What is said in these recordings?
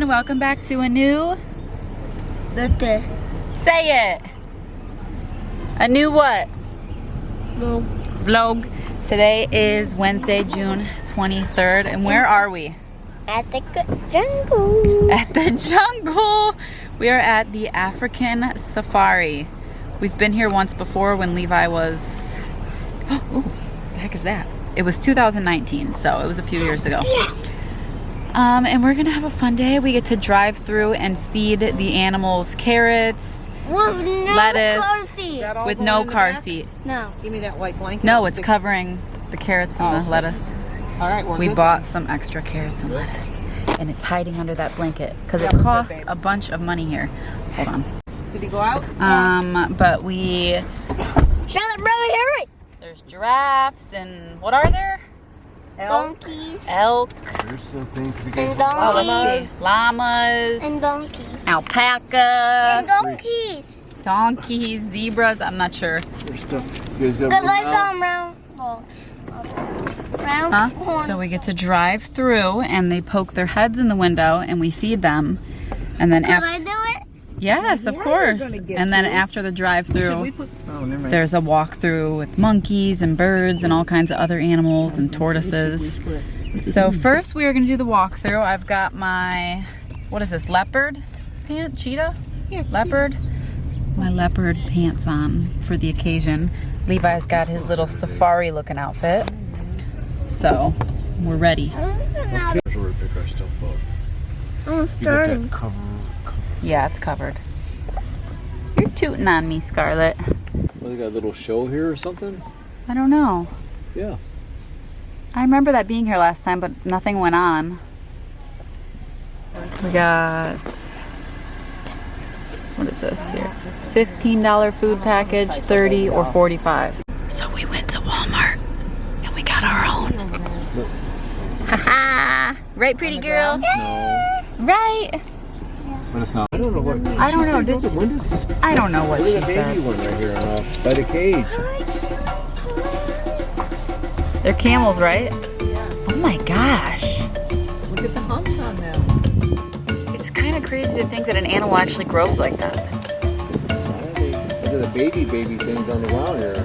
everyone, welcome back to a new... Say it! A new what? Vlog. Today is Wednesday, June 23rd, and where are we? At the jungle. At the jungle! We are at the African Safari. We've been here once before when Levi was... Oh, what the heck is that? It was 2019, so it was a few years ago. And we're gonna have a fun day. We get to drive through and feed the animals carrots, lettuce, with no car seat. No. Give me that white blanket. No, it's covering the carrots and the lettuce. All right, we bought some extra carrots and lettuce, and it's hiding under that blanket because it costs a bunch of money here. Hold on. Did he go out? But we... Charlotte, brother, Harry. There's giraffes and what are there? Donkeys. Elk. There's some things we can Oh, let's see. Llamas. And donkeys. Alpaca. And donkeys. Donkeys, zebras, I'm not sure. There's stuff. You guys got Because I saw them round balls. Round horns. So we get to drive through and they poke their heads in the window and we feed them. And then Can after... I do it? Yes, of course. And then after the drive-through, there's a walk-through with monkeys and birds and all kinds of other animals and tortoises. So first we are going to do the walk-through. I've got my, what is this, leopard pant? Cheetah? Leopard? My leopard pants on for the occasion. Levi's got his little safari-looking outfit. So we're ready. I'm starting. Yeah, it's covered. You're tooting on me, Scarlett. Well, they got a little show here or something? I don't know. Yeah. I remember that being here last time, but nothing went on. We got... What is this here? $15 food package, $30 or $45. So we went to Walmart and we got our own. Haha! Right, pretty girl? No. Right! But it's not. I don't know what. I don't know. I don't know what Look she at the baby said. one right here by the cage. They're camels, right? Oh my gosh. Look at the humps on them. It's kind of crazy to think that an animal actually grows like that. Look at the baby things on the ground here.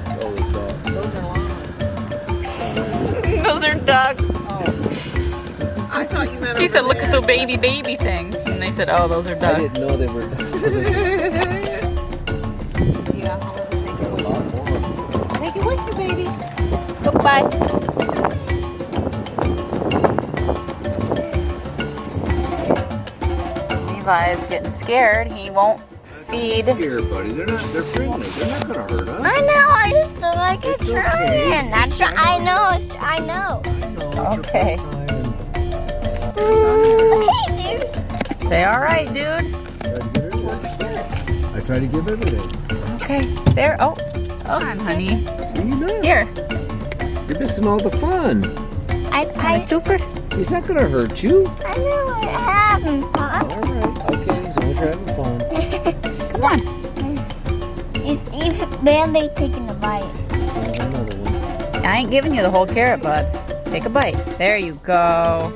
Those are llamas. Those are ducks. Oh. I thought you meant He said, over look at the there. baby things. And they said, oh, those are I ducks. didn't know they were ducks. Yeah, I'll take it with you. Take it with you, baby. Goodbye. Levi's getting scared. He won't feed. Don't be scared, buddy. They're friendly. They're not gonna hurt us. I know. I just don't like it It's trying. okay. I know. Okay. Okay, dude. Say all right, dude. I try to give everything. Okay. There. Oh. Hold on, honey. See, you know. Here. You're missing all the fun. I Twofer. He's not gonna hurt you. know it having fun. All right. Okay. So we're having fun. Come on. He's even barely taking a bite. There's another one. I ain't giving you the whole carrot, bud. Take a bite. There you go.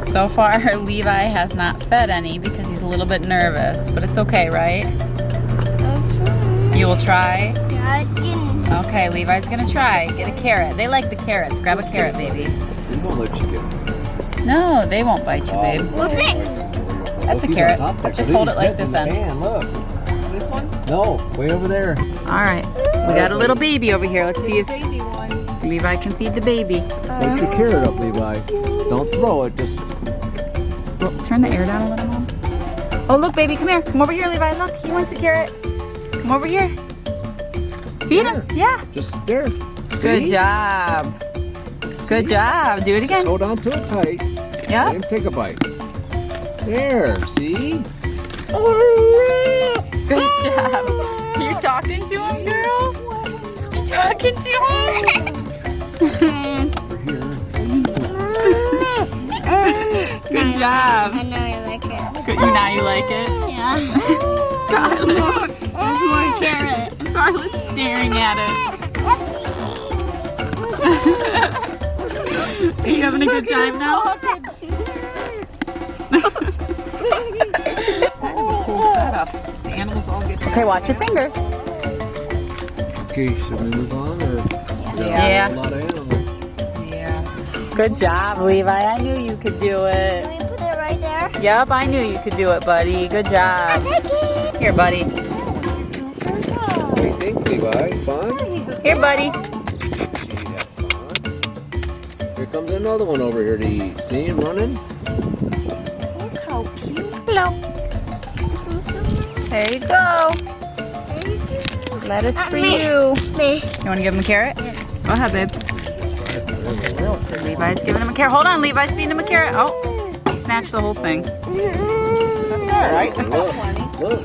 So far, Levi has not fed any because he's a little bit nervous, but it's okay, right? You will try? Okay, Levi's gonna try. Get a carrot. They like the carrots. Grab a carrot, baby. They won't let you get it. No, they won't bite you, babe. What's this? That's a carrot. Just hold it like this end. Man, look. This one? No, way over there. All right. We got a little baby over here. Let's see if Baby one. Levi can feed the baby. Put your carrot up, Levi. Don't throw it. Just. Well, turn the air down a little, Mom. Oh, look, baby. Come here. Come over here, Levi. Look, he wants a carrot. Come over here. Feed him. Yeah. Just there. Good See? job. Good job. Do it Just again. hold on to it tight. Yeah. And take a bite. There. See? Good job. You talking to him, girl? You talking to him? Over here. Good job. I know you like it. Good. Now you like it? Yeah. Scarlett. More carrots. Scarlett's staring at it. Are you having a good time now? stuff. The animals all get. Okay, watch your fingers. Okay, should we move on or? Yeah. A lot of animals. Yeah. Good job, Levi. I knew you could do it. Can we put it right there? Yep, I knew you could do it, buddy. Good job. Here, buddy. What do you think, Levi? Fun? Here, buddy. Here comes another one over here to eat. See him running? Look how cute. Hello. There you go. Lettuce for you. Me. You want to give him a carrot? Go ahead, babe. Levi's giving him a carrot. Hold on, Levi's feeding him a carrot. Oh, he snatched the whole thing. That's all right. Look, look.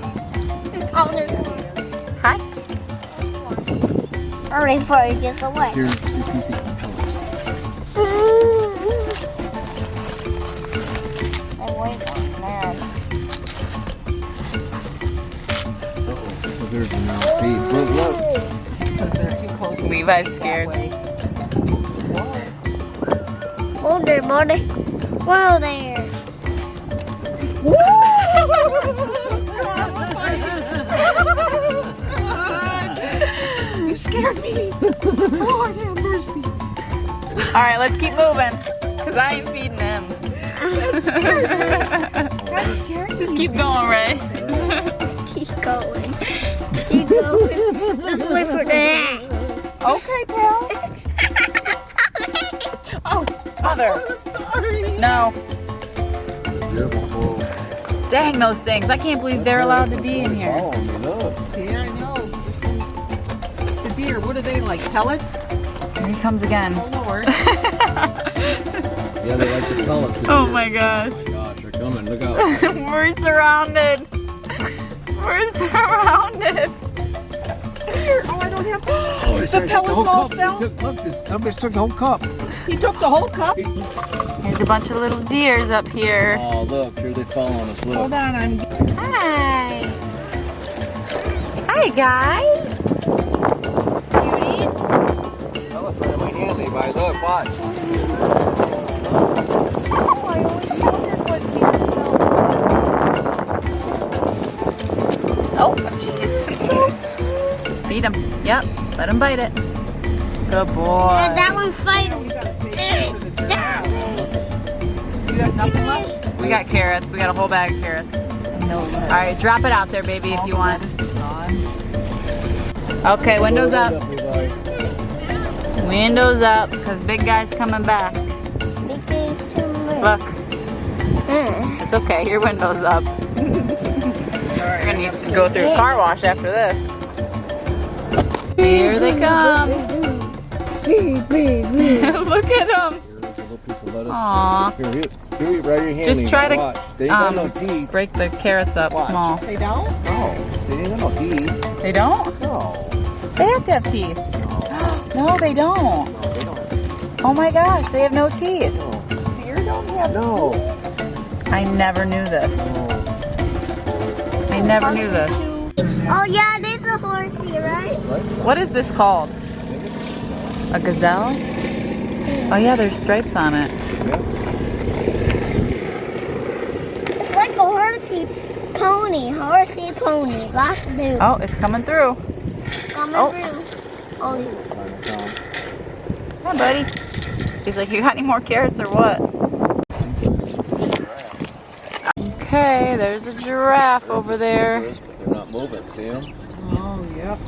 Oh, there's one. Hi. Hurry before he gets away. Here's some piece of pellets. So there's an piece. Look, look. Because they're too close. Levi's scared. Whoa there, buddy. Whoa there. You scared me. Lord have mercy. All right, let's keep moving. Because I ain't feeding him. That's scary. Just keep going, Ray. Keep going. Keep going. Let's wait for that. Okay, pal. Oh, mother. I'm sorry. No. Beautiful. Dang those things. I can't believe they're allowed to be in here. Follow me, look. Yeah, I know. The deer, what are they like? Pellets? Here he comes again. Oh, Lord. Yeah, they like the pellets. Oh my gosh. Gosh, they're coming. Look out. We're surrounded. We're surrounded. Here. Oh, I don't have to. Oh, The pellets all fell. Look, this somebody took the whole cup. He took the whole cup. There's a bunch of little deers up here. Oh, look, here they fall on us. Look. Hold on, I'm. Hi. Hi, guys. Cuties. Oh, it's right in my hand, Levi. Look, watch. Oh, jeez. Feed him. Yep. Let him bite it. Good boy. Yeah, that one fight. You gotta save it for the draft. You got nothing left? We got carrots. We got a whole bag of carrots. No. All right, drop it out there, baby, if you want. This is gone. Okay, windows up. Levi. Windows up, because big guy's coming back. Look, it's okay. Your window's up. We're gonna need to go through a car wash after this. Here they come. Look at them. Aww. Here, right your hand. Just Levi. try to Watch. They ain't got no teeth. break the carrots up Watch. small. They don't? No, they ain't got no teeth. They don't? No. They have to have teeth. No, they don't. No, they don't. Oh my gosh, they have no teeth. No. Deer don't have. No. I never knew this. I never knew this. Oh yeah, there's a horsey, right? What is this called? A gazelle? Oh yeah, there's stripes on it. It's like a horsey pony. Horsey pony. Lots to do. Oh, it's coming through. Coming oh. through. Oh, Come on, buddy. He's like, you got any more carrots or what? Okay, there's a giraffe over there. But they're not moving. See them? Oh, yep.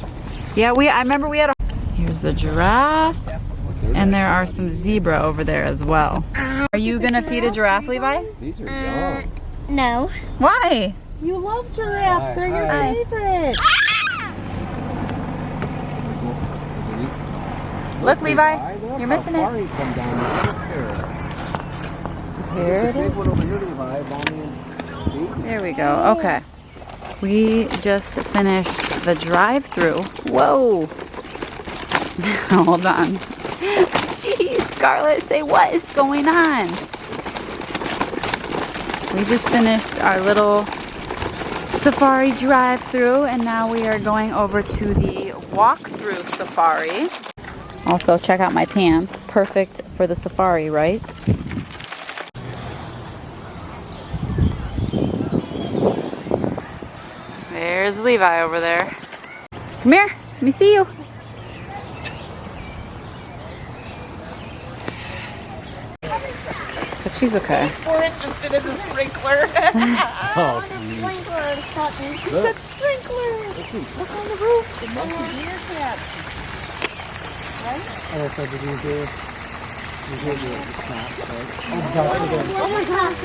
Yeah, I remember we had a... Here's the giraffe. And there are some zebra over there as well. Are you gonna feed a giraffe, Levi? These are young. no. Why? You love giraffes. They're your Hi. favorite. Look, Levi, you're missing it. Here it is. There we go. Okay. We just finished the drive-through. Whoa. Hold on. Jeez, Scarlett, say what is going on? We just finished our little safari drive-through, and now we are going over to the walk-through safari. Also, check out my pants. Perfect for the safari, right? Levi over there. Come here, let me see you. But she's okay. More interested in the sprinkler. Oh, Sprinkler or something. He said sprinkler. Look on the roof. The monkey deer cat. Right? Oh, so did you hear? You hear the snap, right? Oh, Oh my gosh.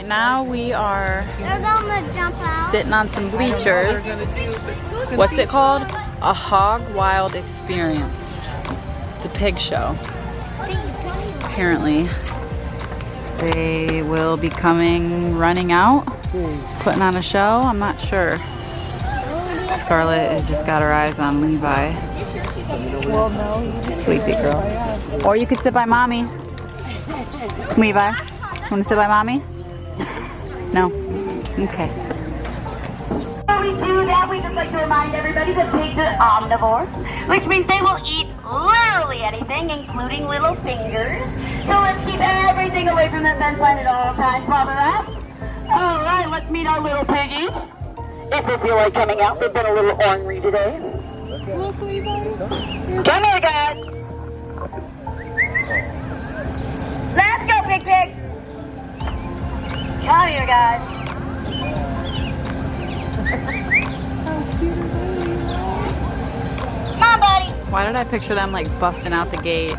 Now we are They're gonna jump out. sitting on some bleachers. What's it called? A Hog Wild Experience. It's a pig show. Apparently, they will be running out, putting on a show. I'm not sure. Scarlett has just got her eyes on Levi. Well, no, he's Sleepy girl. Or you could sit by mommy. Levi, want to sit by mommy? No? Okay. Before we do that, we just like to remind everybody that pigs are omnivores, which means they will eat literally anything, including little fingers. So let's keep everything away from the fence line at all times, Father Up. All right, let's meet our little piggies. If they feel like coming out, they've been a little ornery today. Come here, guys. Let's go, pigs. Come here, guys. Come on, buddy. Why did I picture them like busting out the gate,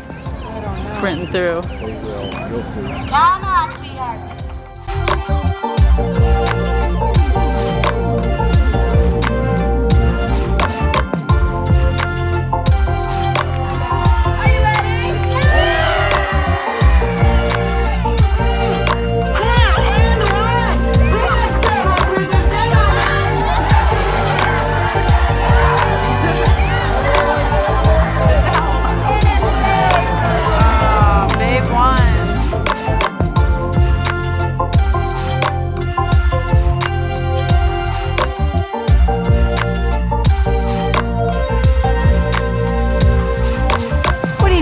sprinting through? They will. You'll see. Come on, sweetheart.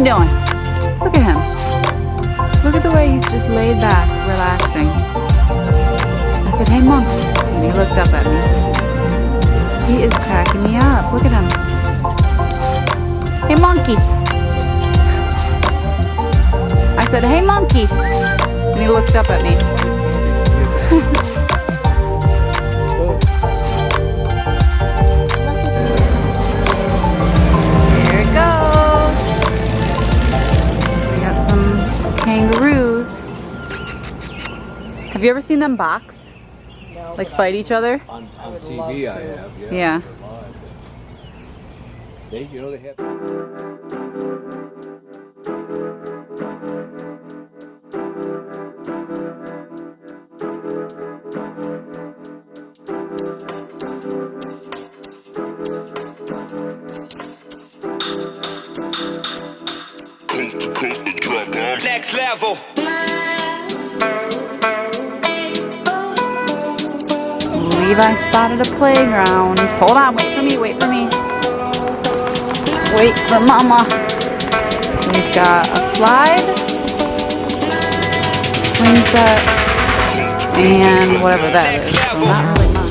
Doing? Look at him. Look at the way he's just laid back, relaxing. I said, hey monkey. And he looked up at me. He is cracking me up. Look at him. Hey monkey. I said, hey monkey. And he looked up at me. Here it goes. Kangaroos. Have you ever seen them box? No. Like fight each other? On TV, I have. Yeah. They, you know, they have. Next level. Levi spotted a playground. Hold on, wait for me, wait for me. Wait for mama. We've got a slide, swing set, and whatever that is. So not really much.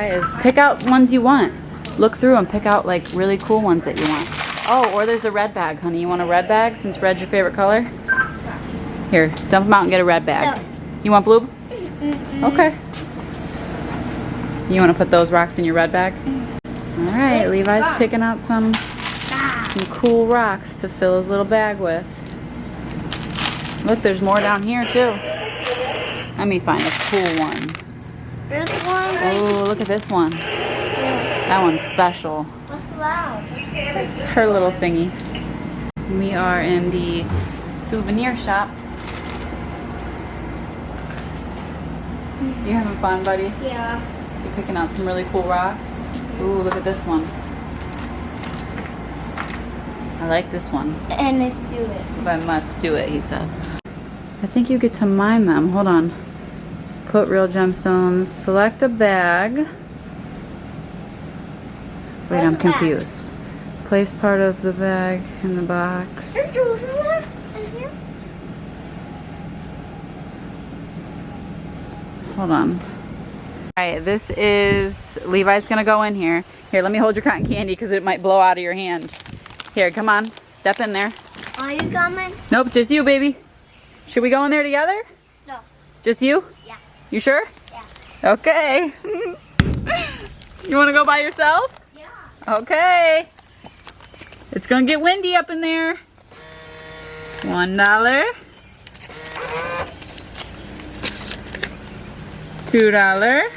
Levi is pick out ones you want. Look through and pick out like really cool ones that you want. Oh, or there's a red bag, honey. You want a red bag since red's your favorite color? Here, dump them out and get a red bag. No. You want blue? Okay. You want to put those rocks in your red bag? All right, Levi's picking out some cool rocks to fill his little bag with. Look, there's more down here too. Let me find a cool one. This one? Oh, look at this one. That one's special. What's that? It's her little thingy. We are in the souvenir shop. You having fun, buddy? Yeah. You're picking out some really cool rocks. Ooh, look at this one. I like this one. And let's do it. But let's do it, he said. I think you get to mine them. Hold on. Put real gemstones. Select a bag. Wait, I'm confused. Place part of the bag in the box. There's jewels in there? In here? Hold on. Alright, this is... Levi's gonna go in here. Here, let me hold your cotton candy because it might blow out of your hand. Here, come on. Step in there. Are you coming? Nope, just you, baby. Should we go in there together? No. Just you? Yeah. You sure? Yeah. Okay. You want to go by yourself? Yeah. Okay. It's going to get windy up in there. $1. $2.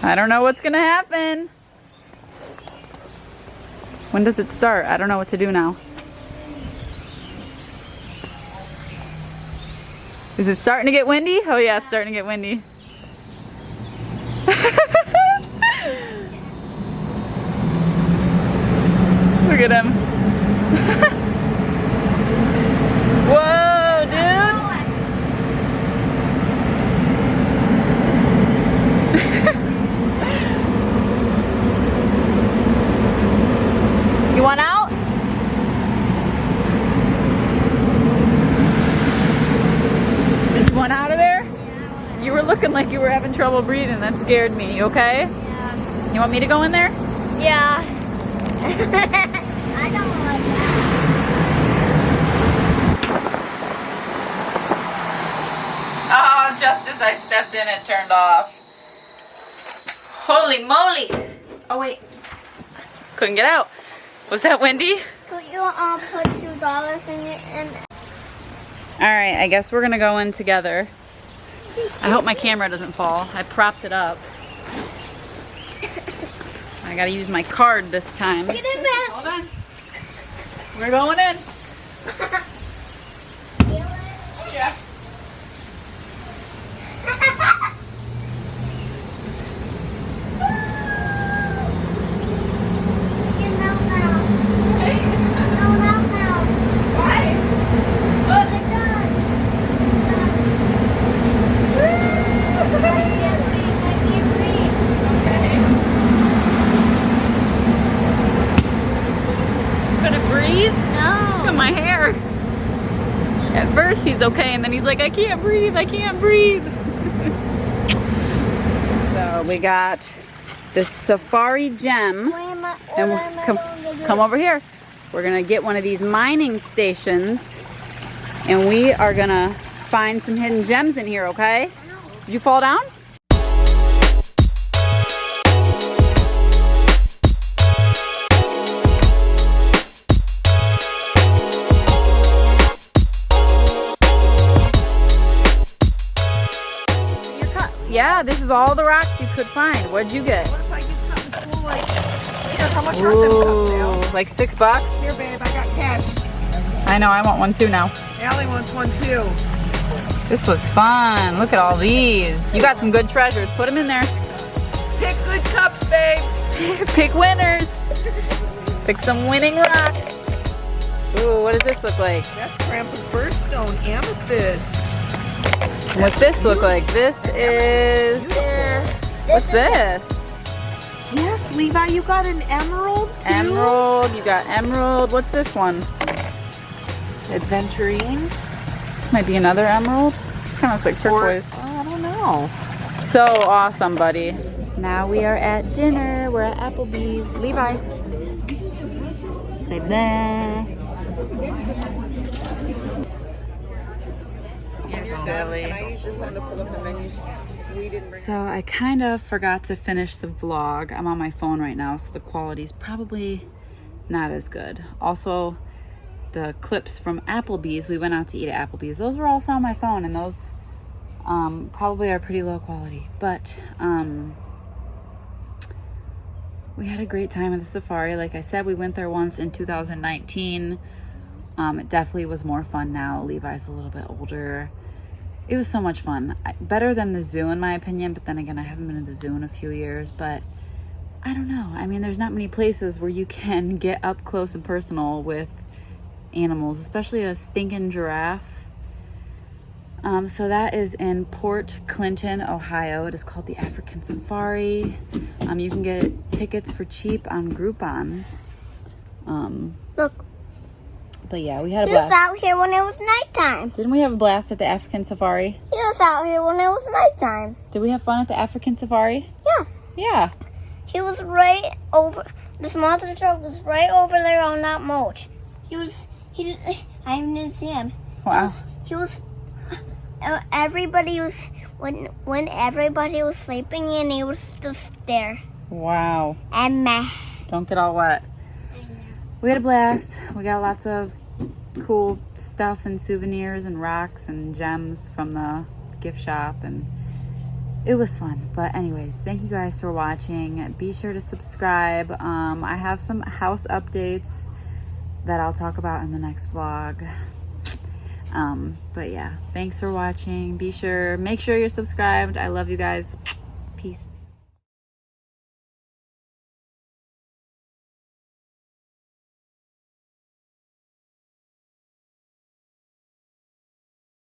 I don't know what's going to happen. When does it start? I don't know what to do now. Is it starting to get windy? Oh yeah, it's starting to get windy. Look at him. Whoa, dude. You want out? Did you want out of there? Yeah. You were looking like you were having trouble breathing. That scared me. You okay? Yeah. You want me to go in there? Yeah. I don't like that. Oh, just as I stepped in, it turned off. Holy moly. Oh, wait. Couldn't get out. Was that windy? Could you put $2 in your... Alright, I guess we're going to go in together. I hope my camera doesn't fall. I propped it up. I gotta use my card this time. Get in there. Hold on. We're going in. Check. My hair. At first he's okay and then he's like, I can't breathe, I can't breathe. So we got this safari gem. And come over here. We're gonna get one of these mining stations and we are gonna find some hidden gems in here, okay? Did you fall down? Yeah, this is all the rocks you could find. What'd you get? What if I get something cool like, here, how much are them cups, Al? Like $6? Here, babe, I got cash. I know, I want one too now. Allie wants one too. This was fun. Look at all these. You got some good treasures. Put them in there. Pick good cups, babe. Pick winners. Pick some winning rocks. Ooh, what does this look like? That's Grandpa's birthstone, amethyst. What's this look like? This is... What's this? Yes, Levi, you got an emerald too? Emerald. You got emerald. What's this one? Adventurine. Might be another emerald. Kind of looks like turquoise. I don't know. Wow. So awesome, buddy. Now we are at dinner. We're at Applebee's. Levi. Say blah. You're silly. So I kind of forgot to finish the vlog. I'm on my phone right now, so the quality's probably not as good. Also, the clips from Applebee's, we went out to eat at Applebee's. Those were also on my phone, and those probably are pretty low quality. But we had a great time at the safari. Like I said, we went there once in 2019. It definitely was more fun now. Levi's a little bit older. It was so much fun. Better than the zoo in my opinion, but then again, I haven't been to the zoo in a few years, but I don't know. I mean, there's not many places where you can get up close and personal with animals, especially a stinking giraffe. So that is in Port Clinton, Ohio. It is called the African Safari. You can get tickets for cheap on Groupon. Look. But yeah, we had a He was blast. out here when it was nighttime. Didn't we have a blast at the African Safari? He was out here when it was nighttime. Did we have fun at the African Safari? Yeah. Yeah. He was right over. This monster truck was right over there on that mulch. I didn't see him. Wow. He was. Everybody was when everybody was sleeping, and he was just there. Wow. And meh. Don't get all wet. We had a blast. We got lots of cool stuff and souvenirs and rocks and gems from the gift shop, and it was fun. But anyways, thank you guys for watching. Be sure to subscribe. I have some house updates that I'll talk about in the next vlog. But yeah, thanks for watching. Make sure you're subscribed. I love you guys. Peace.